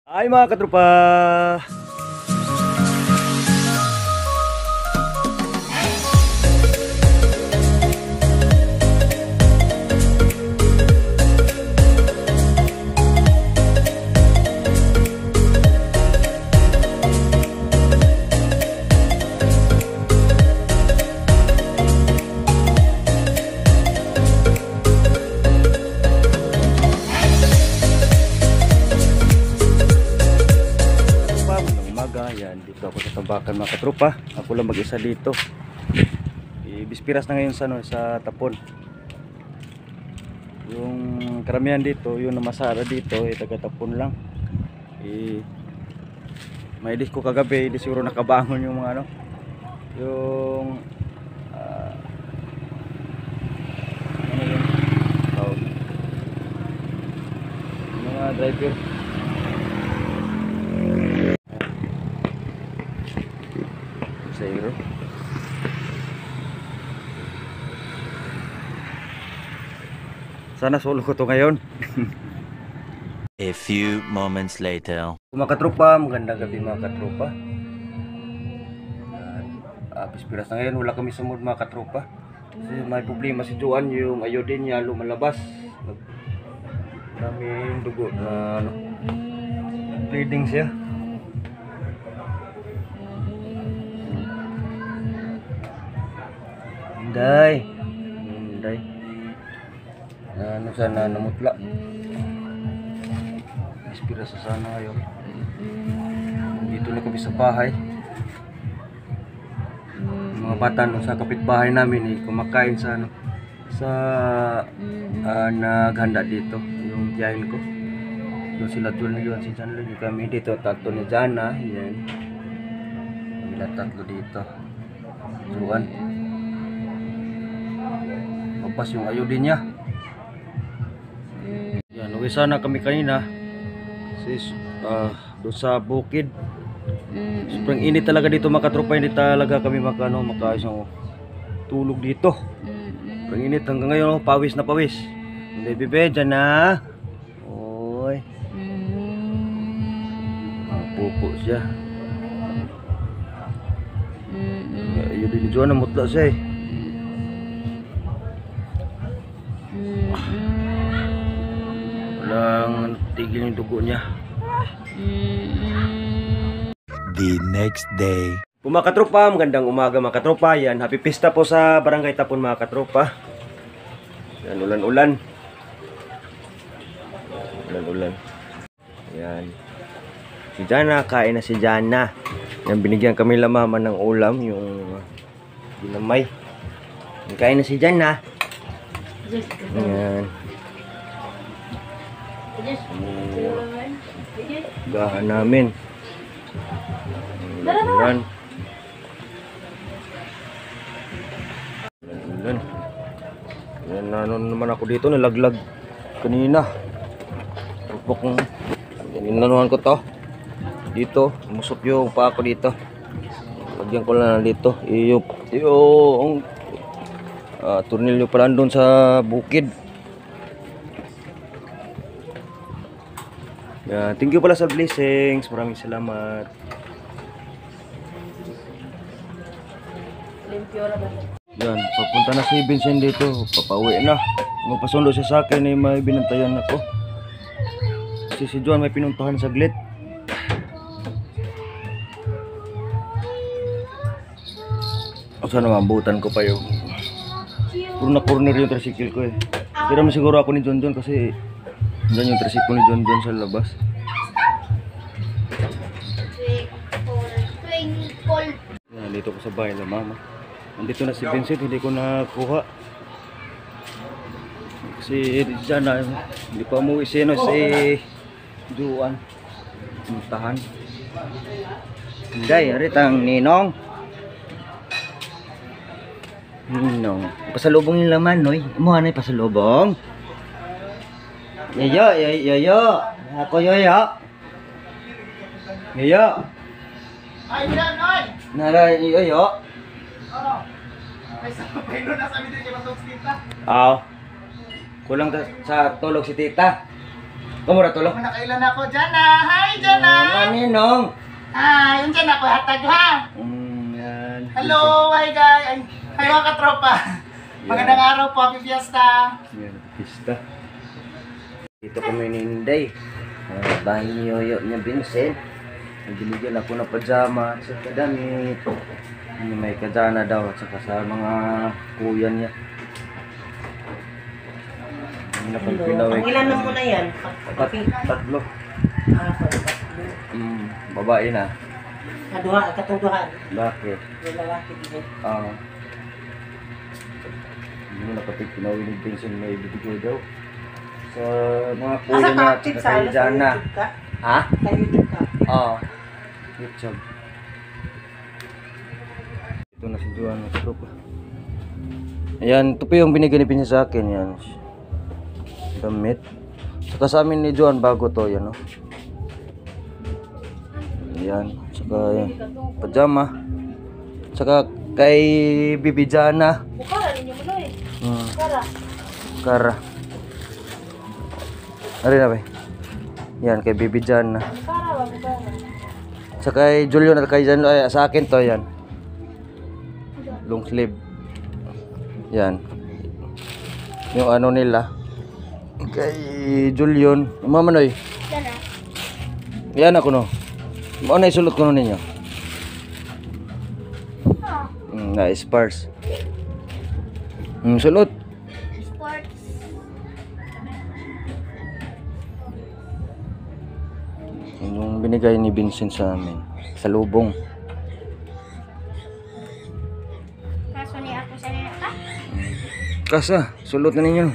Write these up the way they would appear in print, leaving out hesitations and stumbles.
Ay mga katropa! Yan, dito ako sa tambakan mga katropa. Ako lang mag-isa dito. Bispiras na ngayon sa tapon. Yung karamihan dito, yung namasara dito, taga-tapon lang. May dis ko kagabi, di siguro nakabangon yung mga yung mga driver. Zero. Sana solo ko to ngayon. A few moments later. Mga katropa, magandang gabi mga katropa. Pispiras na ngayon, wala kami sumod mga katropa. Kasi may problema si Juan, yung iodine niya lumalabas. Daming dugo na bleeding siya. Day. Sana namutla. Ispira sa sana ngayon. Dito na kami sa bahay. Mga bata sa kapitbahay namin kumakain sa naghanda dito yung tiyahin ko. Doon sila Julian, si John Lloyd, kami dito tatlo ni Jana. Yan. Kami tatlo dito. Juan. Pas yung iodine niya. Yan, uwi sana kami kanina. Doon sa bukid. Sobrang init talaga dito mga katropa, hindi talaga kami makaisang tulog dito. Sobrang init hanggang ngayon, pawis na pawis. Hindi bebe, dyan na. Oy. Pupo siya. Iodine Juan, namutla siya eh. Walang tigil yung dugo niya. The next day. Mga katropa, magandang umaga mga katropa. Yan, happy pista po sa Barangay Tapon mga katropa. Yan, ulan-ulan. Ulan-ulan. Yan. Si Jana, kain na si Jana. Yan, binigyan kami la mama ng ulam, yung ginamay. Kain na si Jana. Yan. Gahan namin. Ulan. Yan, naman ako dito, nalaglag kanina. Pupok ng inanuhan ko to. Dito, musok yung pa ako dito. Lagyan ko lang dito. Yung tornilyo pala doon sa bukid. Yeah, thank you pala sa blessings. Maraming salamat. Yan, papunta na si Vincent dito. Papauwi na. Magpasundo siya sa akin, may binantayan ako. Kasi si Juan may pinuntahan saglit. Sana mabutan ko pa yung puro na corner yung tricycle ko eh. Pero siguro ako ni John kasi dyan yung tricycle ni John sa labas. Yan, dito ko sa bahay na mama. Nandito na si Vincent, hindi ko nakuha. Kasi dyan na, hindi pa umuwi si Juan. Puntahan. Hindi, aritang Ninong. Ninong. Pasalubong yung laman, noy. Umuha na yung pasalubong. Yoyo. Ako yoyo. Yoyo. Ay, bilang, noy! Naray yoyo. Oo. Ay, sa pagkaino na sa video niya matulog si tita. Kulang sa tulog si tita. Kumura tulog. Nakailan ako, Jana! Hi, Jana! Ninong! Yun dyan ako, hatag ha. Yan. Hello, hi guys. Hi mga katropa. Magandang araw po, happy fiesta. Yan, pista. Dito kami ni Inday. Bahay ni Yoyo niya Vincent. Nagbinigyan ako ng pajama at sa kadamit. May kajana daw at saka sa mga kuya niya. Hindi na pang pinawik. Ilan na muna yan? Tatlo. Tatlo. Babae na. Kaduha, katuduhan. Bakit? Yung lalaki din. Hindi mo na pati pinawin ni Vincent na ibibigay daw. Sa mga kuya Asa niya at ka? saka kay Jana. Ha? Sa YouTube ka? Oo. YouTube. Ito na si Juan. Ito pa. Ayan, ito pa yung binigay ni Vincent sa akin. Yan. Damit. Saka sa amin ni Juan bago to. Yan, oh. Ayan. Saka yan. Pajama. Saka kay Bibi Jana. Bukara ninyo mo eh. Bukara. Kara. Ari na ba? Yan, kay Bibi Jana. Bukara ba? Bukara. Saka kay Julian at kay Jan, ay, sa akin to, yan. Long sleeve. Yan. Yung ano nila. Kay Julian. Mamanoy. Yan ako no. Ano isulot ko no ninyo? Na Spars. Sulot. Yung binigay ni Vincent sa amin. Sa lubong. Kaso ni ako sa nila ka? Kasa, sulot na ninyo.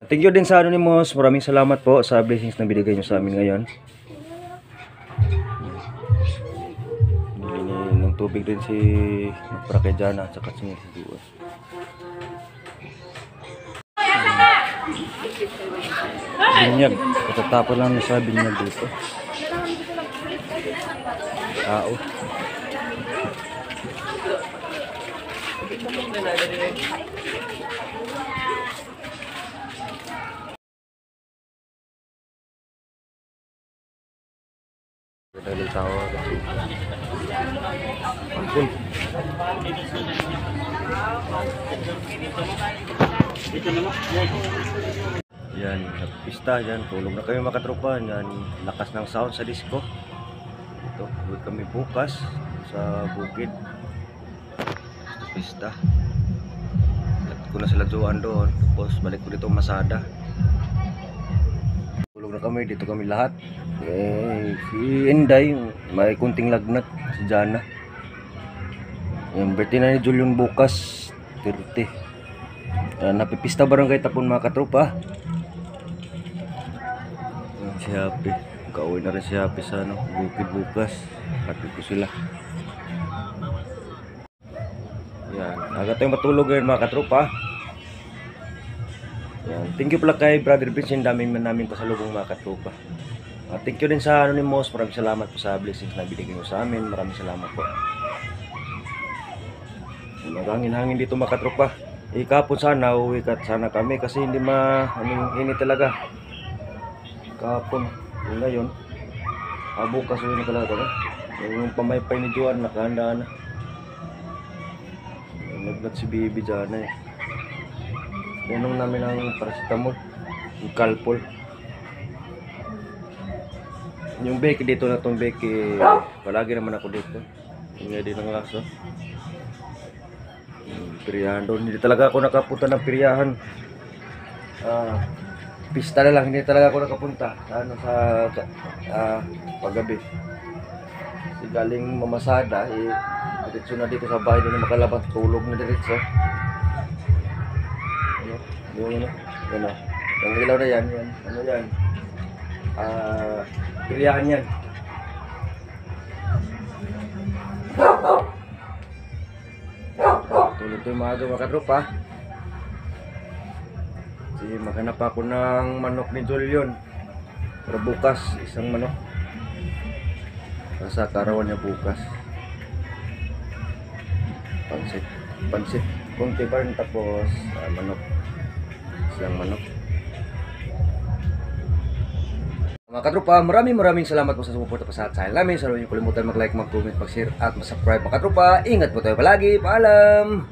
Thank you din sa Anonymous. Maraming salamat po sa blessings na binigay nyo sa amin ngayon. Bili ng tubig din si para kay Jana at saka si Duas. Binyag. Katatapos lang na sa binyag dito. Tao. Dahil tao kasi ampun. Yan, pista yan, tulog na kami makatropa. Yan, lakas ng sound sa disco. Ito, uwi kami bukas sa bukid. Pista. At ko na sila Joan doon. Tapos balik ko dito Masada. Tulog na kami, dito kami lahat. Si Inday, may kunting lagnat. Si Jana. Yung birthday na ni Julian bukas, 30. Napipista barangay Tapon mga katropa. Si Happy. Kauwi na rin si Happy sa bukid bukas. Hatid ko sila. Yan. Aga tayong matulog ngayon mga katropa. Yan. Thank you pala kay Brother Vincent. Dami namin pasalubong mga katropa. Thank you din sa Anonymous. Maraming salamat po sa blessings na binigay nyo sa amin. Maraming salamat po. Maghangin-hangin dito mga katropa. Kapon sana, uwi ka sana kami kasi hindi init talaga. Kapon, yun ngayon. Bukas uwi na talaga kami. Yung pamaypay ni Juan, nakahanda na. Naglat si Bibi Jana eh. Inom namin ang paracetamol, yung Calpol. Yung Becky dito na tong Becky, palagi naman ako dito. Yung din ang laso. Piriyahan doon, hindi talaga ako nakapunta ng piriyahan. Pista na lang, hindi talaga ako nakapunta sa paggabi. Kasi galing Mamasada, diretso na dito sa bahay doon makalabas, tulog na diretso. Yung ilaw na yan, ano yan? Piriyahan yan. Tulog to yung mga katropa. Kasi maghanap ako ng manok ni Julian para bukas, isang manok para sa karawan niya bukas. Pansit konti pa rin, tapos manok, isang manok. Mga katropa, maraming salamat po sa sumuporta pa sa channel namin. Sana huwag niyo kalimutan mag-like, mag-comment, mag-share at mag-subscribe. Mga katropa, ingat po tayo palagi. Paalam!